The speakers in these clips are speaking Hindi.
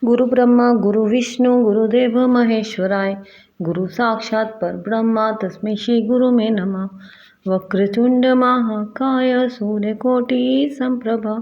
गुरु ब्रह्मा गुरु विष्णु गुरुदेव महेश्वराय गुरु साक्षात परब्रह्मा तस्मै श्री गुरु में नमः। वक्रतुंड महाकाय सूर्यकोटि संप्रभा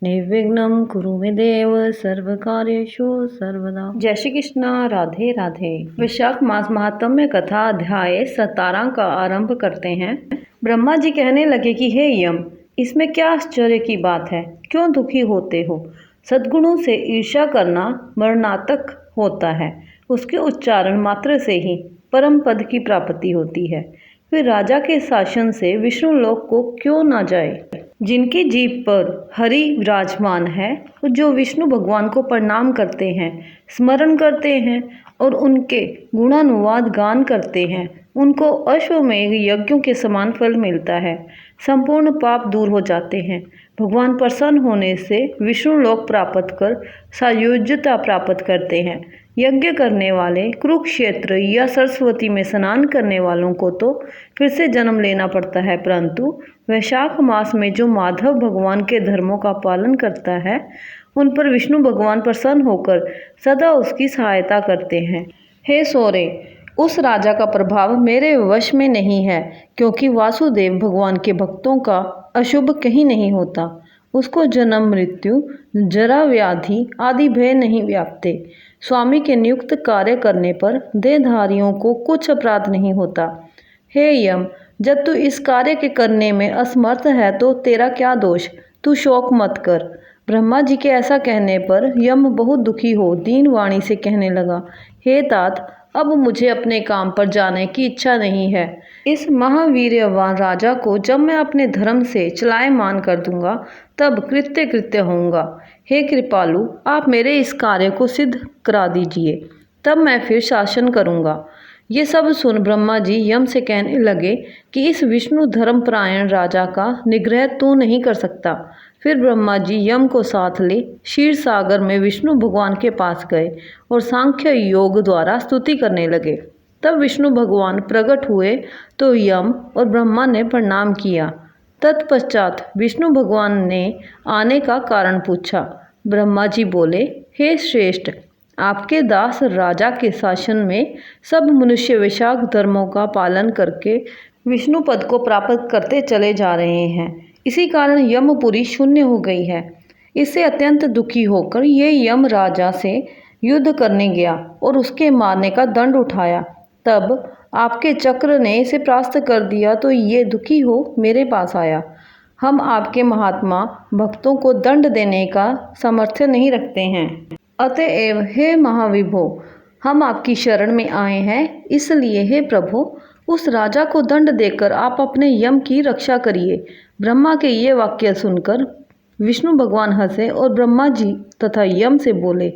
निर्विघ्नं कुरु मे देव सर्व कार्येषु सर्वदा। जय श्री कृष्णा, राधे राधे। वैशाख मास महात्म्य कथा अध्याय 17 का आरंभ करते हैं। ब्रह्मा जी कहने लगे कि हे यम, इसमें क्या आश्चर्य की बात है, क्यों दुखी होते हो? सद्गुणों से ईर्ष्या करना मरणातक होता है। उसके उच्चारण मात्र से ही परम पद की प्राप्ति होती है। फिर राजा के शासन से विष्णु लोक को क्यों ना जाए? जिनकी जीभ पर हरि विराजमान है, जो विष्णु भगवान को प्रणाम करते हैं, स्मरण करते हैं और उनके गुणानुवाद गान करते हैं, उनको अश्वमेध यज्ञों के समान फल मिलता है। संपूर्ण पाप दूर हो जाते हैं। भगवान प्रसन्न होने से विष्णु लोक प्राप्त कर सायुज्यता प्राप्त करते हैं। यज्ञ करने वाले कुरुक्षेत्र या सरस्वती में स्नान करने वालों को तो फिर से जन्म लेना पड़ता है, परंतु वैशाख मास में जो माधव भगवान के धर्मों का पालन करता है, उन पर विष्णु भगवान प्रसन्न होकर सदा उसकी सहायता करते हैं। हे सौरे, उस राजा का प्रभाव मेरे वश में नहीं है, क्योंकि वासुदेव भगवान के भक्तों का अशुभ कहीं नहीं होता। उसको जन्म मृत्यु जरा व्याधि आदि भय नहीं व्यापते। स्वामी के नियुक्त कार्य करने पर देहधारियों को कुछ अपराध नहीं होता। हे यम, जब तू इस कार्य के करने में असमर्थ है तो तेरा क्या दोष? तू शोक मत कर। ब्रह्मा जी के ऐसा कहने पर यम बहुत दुखी हो दीन वाणी से कहने लगा, हे तात, अब मुझे अपने काम पर जाने की इच्छा नहीं है। इस महावीर्यवान राजा को जब मैं अपने धर्म से चलायमान कर दूंगा, तब कृत्य कृत्य होऊंगा। हे कृपालु, आप मेरे इस कार्य को सिद्ध करा दीजिए, तब मैं फिर शासन करूंगा। ये सब सुन ब्रह्मा जी यम से कहने लगे कि इस विष्णु धर्मपरायण राजा का निग्रह तू नहीं कर सकता। फिर ब्रह्मा जी यम को साथ ले क्षीर सागर में विष्णु भगवान के पास गए और सांख्य योग द्वारा स्तुति करने लगे। तब विष्णु भगवान प्रकट हुए तो यम और ब्रह्मा ने प्रणाम किया। तत्पश्चात विष्णु भगवान ने आने का कारण पूछा। ब्रह्मा जी बोले, हे श्रेष्ठ, आपके दास राजा के शासन में सब मनुष्य वैशाख धर्मों का पालन करके विष्णु पद को प्राप्त करते चले जा रहे हैं। इसी कारण यमपुरी शून्य हो गई है। इससे अत्यंत दुखी होकर ये यम राजा से युद्ध करने गया और उसके मारने का दंड उठाया। तब आपके चक्र ने इसे परास्त कर दिया तो ये दुखी हो मेरे पास आया। हम आपके महात्मा भक्तों को दंड देने का सामर्थ्य नहीं रखते हैं। अतएव हे महाविभो, हम आपकी शरण में आए हैं। इसलिए हे प्रभु, उस राजा को दंड देकर आप अपने यम की रक्षा करिए। ब्रह्मा के ये वाक्य सुनकर विष्णु भगवान हंसे और ब्रह्मा जी तथा यम से बोले,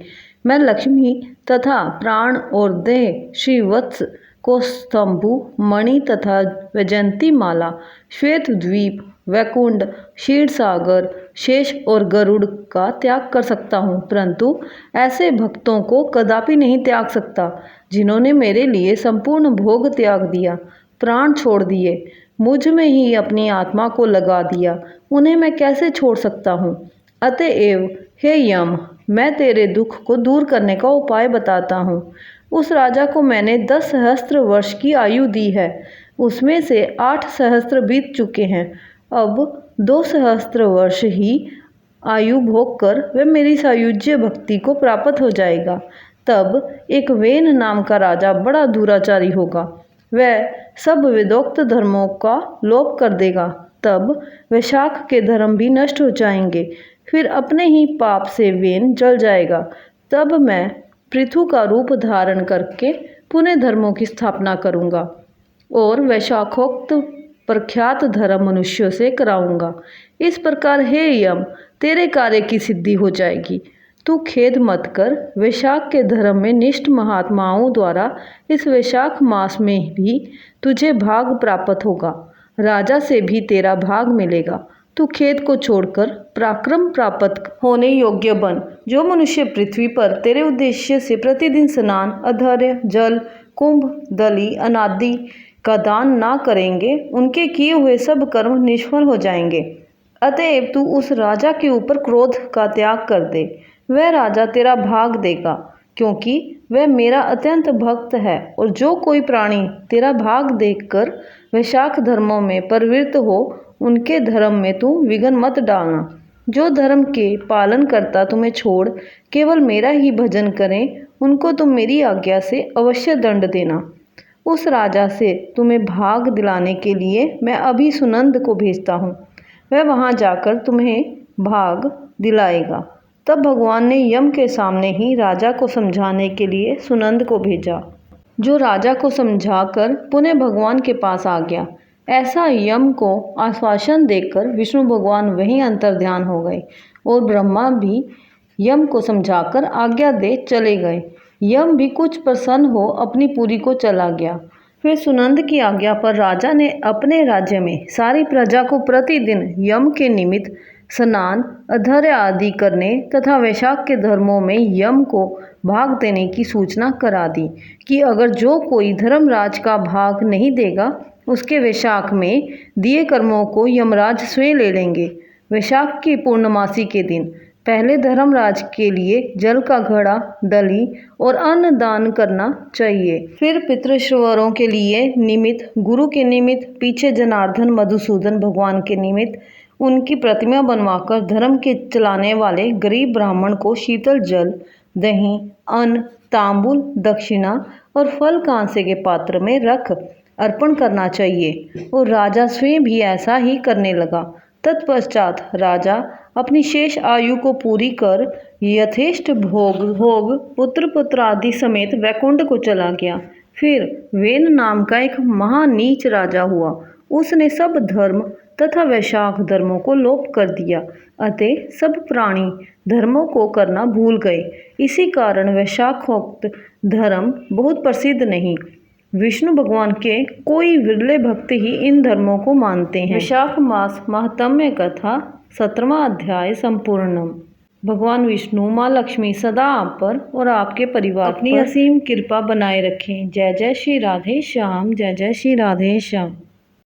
मैं लक्ष्मी तथा प्राण और देह श्रीवत्स को स्तंभु मणि तथा वैजयंती माला, श्वेत द्वीप, वैकुंठ, क्षीर सागर, शेष और गरुड़ का त्याग कर सकता हूँ, परंतु ऐसे भक्तों को कदापि नहीं त्याग सकता जिन्होंने मेरे लिए संपूर्ण भोग त्याग दिया, प्राण छोड़ दिए, मुझ में ही अपनी आत्मा को लगा दिया। उन्हें मैं कैसे छोड़ सकता हूँ? अतएव हे यम, मैं तेरे दुख को दूर करने का उपाय बताता हूँ। उस राजा को मैंने 10 सहस्त्र वर्ष की आयु दी है। उसमें से 8 सहस्त्र बीत चुके हैं। अब 2 सहस्त्र वर्ष ही आयु भोग कर वह मेरी सायुज्य भक्ति को प्राप्त हो जाएगा। तब एक वेन नाम का राजा बड़ा दुराचारी होगा। वह सब वेदोक्त धर्मों का लोप कर देगा। तब वैशाख के धर्म भी नष्ट हो जाएंगे। फिर अपने ही पाप से वेन जल जाएगा। तब मैं पृथु का रूप धारण करके पुनः धर्मों की स्थापना करूंगा और वैशाखोक्त प्रख्यात धर्म मनुष्यों से कराऊंगा। इस प्रकार हे यम, तेरे कार्य की सिद्धि हो जाएगी। तू खेद मत कर। वैशाख के धर्म में निष्ठ महात्माओं द्वारा इस वैशाख मास में भी तुझे भाग प्राप्त होगा। राजा से भी तेरा भाग मिलेगा। तू खेद को छोड़कर पराक्रम प्राप्त होने योग्य बन। जो मनुष्य पृथ्वी पर तेरे उद्देश्य से प्रतिदिन स्नान, अधर्य, जल, कुंभ, दली, अनादि का दान ना करेंगे, उनके किए हुए सब कर्म निष्फल हो जाएंगे। अतएव तू उस राजा के ऊपर क्रोध का त्याग कर दे। वह राजा तेरा भाग देगा, क्योंकि वह मेरा अत्यंत भक्त है। और जो कोई प्राणी तेरा भाग देखकर वैशाख धर्मों में प्रवृत्त हो, उनके धर्म में तू विघ्न मत डालना। जो धर्म के पालन करता तुम्हें छोड़ केवल मेरा ही भजन करें, उनको तुम मेरी आज्ञा से अवश्य दंड देना। उस राजा से तुम्हें भाग दिलाने के लिए मैं अभी सुनंद को भेजता हूँ। वह वहाँ जाकर तुम्हें भाग दिलाएगा। तब भगवान ने यम के सामने ही राजा को समझाने के लिए सुनंद को भेजा, जो राजा को समझाकर पुनः भगवान के पास आ गया। ऐसा यम को आश्वासन देकर विष्णु भगवान वहीं अंतर्ध्यान हो गए और ब्रह्मा भी यम को समझाकर आज्ञा दे चले गए। यम भी कुछ प्रसन्न हो अपनी पुरी को चला गया। फिर सुनंद की आज्ञा पर राजा ने अपने राज्य में सारी प्रजा को प्रतिदिन यम के निमित्त स्नान, अर्घ्य आदि करने तथा वैशाख के धर्मों में यम को भाग देने की सूचना करा दी कि अगर जो कोई धर्मराज का भाग नहीं देगा, उसके वैशाख में दिए कर्मों को यमराज स्वयं ले लेंगे। वैशाख की पूर्णमासी के दिन पहले धर्मराज के लिए जल का घड़ा, डली और अन्न दान करना चाहिए। फिर पितृश्रवरों के लिए निमित्त, गुरु के निमित्त, पीछे जनार्दन मधुसूदन भगवान के निमित्त उनकी प्रतिमा बनवाकर धर्म के चलाने वाले गरीब ब्राह्मण को शीतल जल, दही, अन्न, तांबुल, दक्षिणा और फल कांसे के पात्र में रख अर्पण करना चाहिए। और राजा स्वयं भी ऐसा ही करने लगा। तत्पश्चात राजा अपनी शेष आयु को पूरी कर यथेष्ट भोग पुत्र आदि समेत वैकुंठ को चला गया। फिर वेन नाम का एक महानीच राजा हुआ। उसने सब धर्म तथा वैशाख धर्मों को लोप कर दिया, अतः सब प्राणी धर्मों को करना भूल गए। इसी कारण वैशाखोक्त धर्म बहुत प्रसिद्ध नहीं। विष्णु भगवान के कोई विरले भक्त ही इन धर्मों को मानते हैं। वैशाख मास महात्म्य कथा 17वां अध्याय संपूर्णम। भगवान विष्णु, माँ लक्ष्मी सदा आप पर और आपके परिवार अपनी असीम कृपा बनाए रखें। जय जय श्री राधे श्याम। जय जय श्री राधे श्याम।